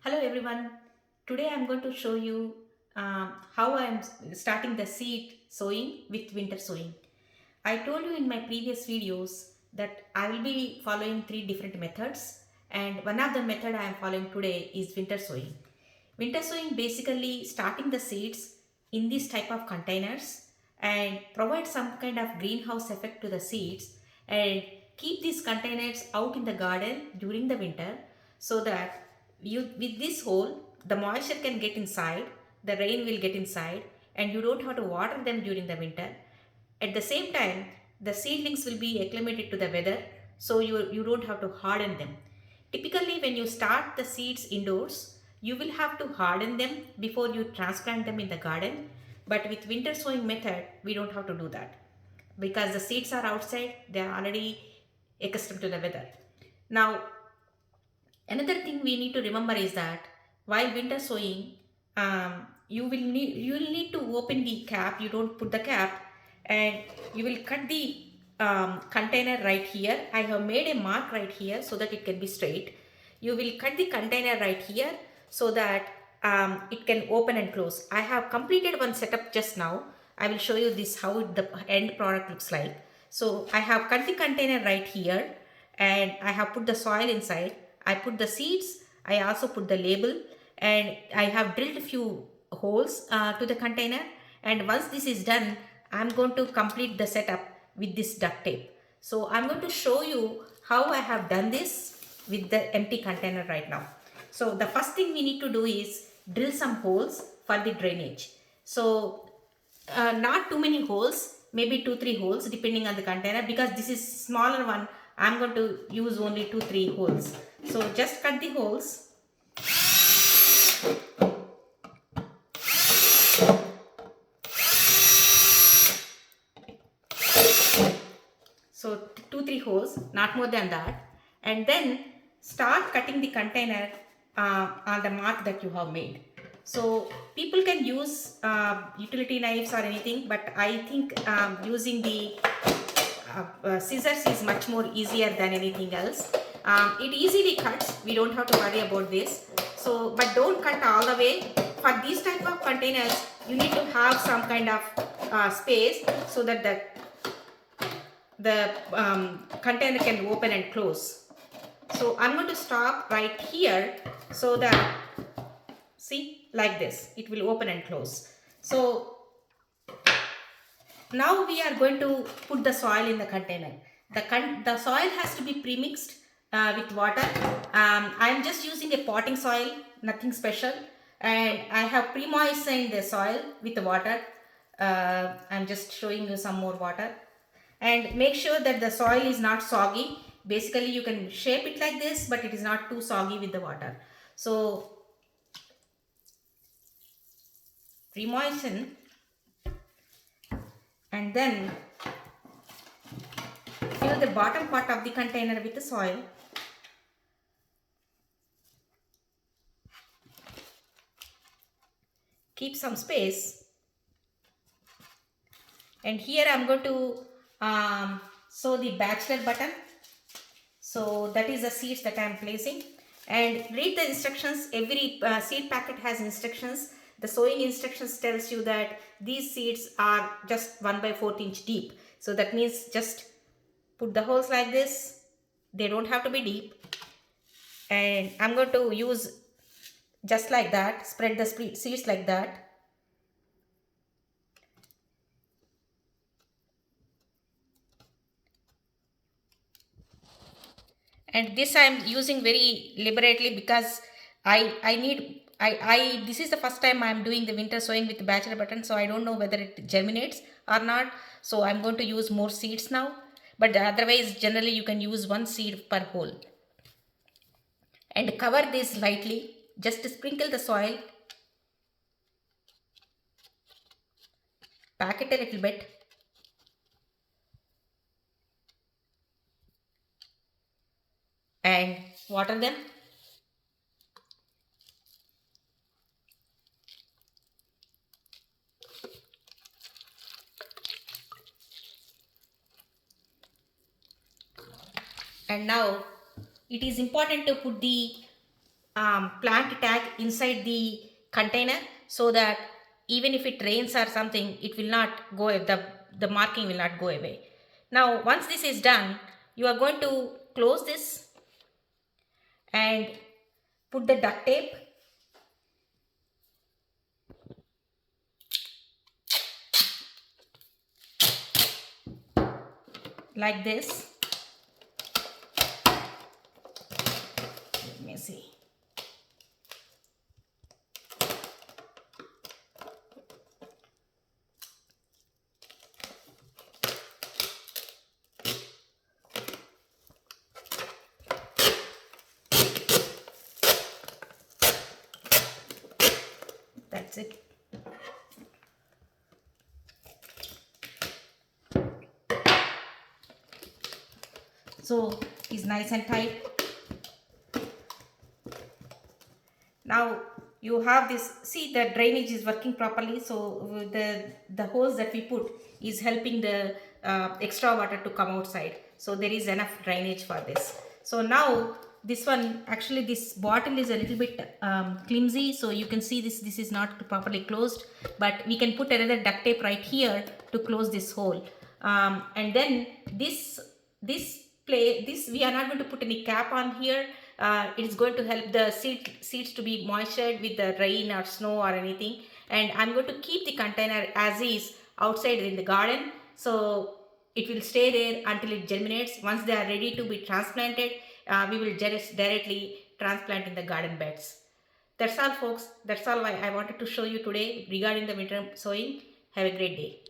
Hello everyone. Today I'm going to show you how I'm starting the seed sowing with winter sowing. I told you in my previous videos that I will be following three different methods, and one of the method I am following today is winter sowing. Winter sowing basically starting the seeds in this type of containers and provide some kind of greenhouse effect to the seeds and keep these containers out in the garden during the winter so that you with this hole the moisture can get inside, the rain will get inside, and you don't have to water them during the winter. At the same time, the seedlings will be acclimated to the weather, so you don't have to harden them. Typically, when you start the seeds indoors, you will have to harden them before you transplant them in the garden. But with winter sowing method, we don't have to do that because the seeds are outside, they are already accustomed to the weather. Now, another thing we need to remember is that while winter sowing, you will need to open the cap. You don't put the cap, and you will cut the container right here. I have made a mark right here so that it can be straight. You will cut the container right here so that it can open and close. I have completed one setup just now. I will show you this how the end product looks like. So I have cut the container right here and I have put the soil inside. I put the seeds, I also put the label, and I have drilled a few holes to the container. And once this is done, I'm going to complete the setup with this duct tape. So I'm going to show you how I have done this with the empty container right now. So the first thing we need to do is drill some holes for the drainage. So not too many holes, maybe 2-3 holes depending on the container, because this is smaller one. I'm going to use only 2-3 holes. So just cut the holes. So 2-3 holes, not more than that, and then start cutting the container on the mark that you have made. So people can use utility knives or anything, but I think using the scissors is much more easier than anything else. It easily cuts, we don't have to worry about this. So but don't cut all the way. For these type of containers you need to have some kind of space so that the container can open and close. So I'm going to stop right here so that, see, like this, it will open and close. So now we are going to put the soil in the container. The soil has to be premixed with water. I am just using a potting soil, nothing special, and I have pre-moistened the soil with the water. I'm just showing you some more water. And make sure that the soil is not soggy. Basically you can shape it like this, but it is not too soggy with the water. So pre-moisten, and then fill the bottom part of the container with the soil. Keep some space, and here I am going to sow the bachelor button. So that is the seeds that I am placing, and read the instructions. Every seed packet has instructions. The sowing instructions tells you that these seeds are just 1/4 inch deep. So that means just put the holes like this. They don't have to be deep. And I'm going to use just like that, spread the seeds like that. And this I am using very liberately because I this is the first time I am doing the winter sowing with the bachelor button, so I don't know whether it germinates or not. So I'm going to use more seeds now, but otherwise generally you can use one seed per hole. And cover this lightly, just sprinkle the soil, pack it a little bit, and water them. And now it is important to put the plant tag inside the container, so that even if it rains or something, it will not go, the marking will not go away. Now once this is done, you are going to close this and put the duct tape like this. Let me see. That's it. So it's nice and tight. Now you have this, see, the drainage is working properly, so the hose that we put is helping the extra water to come outside, so there is enough drainage for this. So now this one, actually this bottle is a little bit flimsy, so you can see this is not properly closed, but we can put another duct tape right here to close this hole. And then this we are not going to put any cap on here. It's going to help the seeds to be moistured with the rain or snow or anything. And I'm going to keep the container as is outside in the garden, so it will stay there until it germinates. Once they are ready to be transplanted, we will just directly transplant in the garden beds. That's all folks. That's all I wanted to show you today regarding the winter sowing. Have a great day.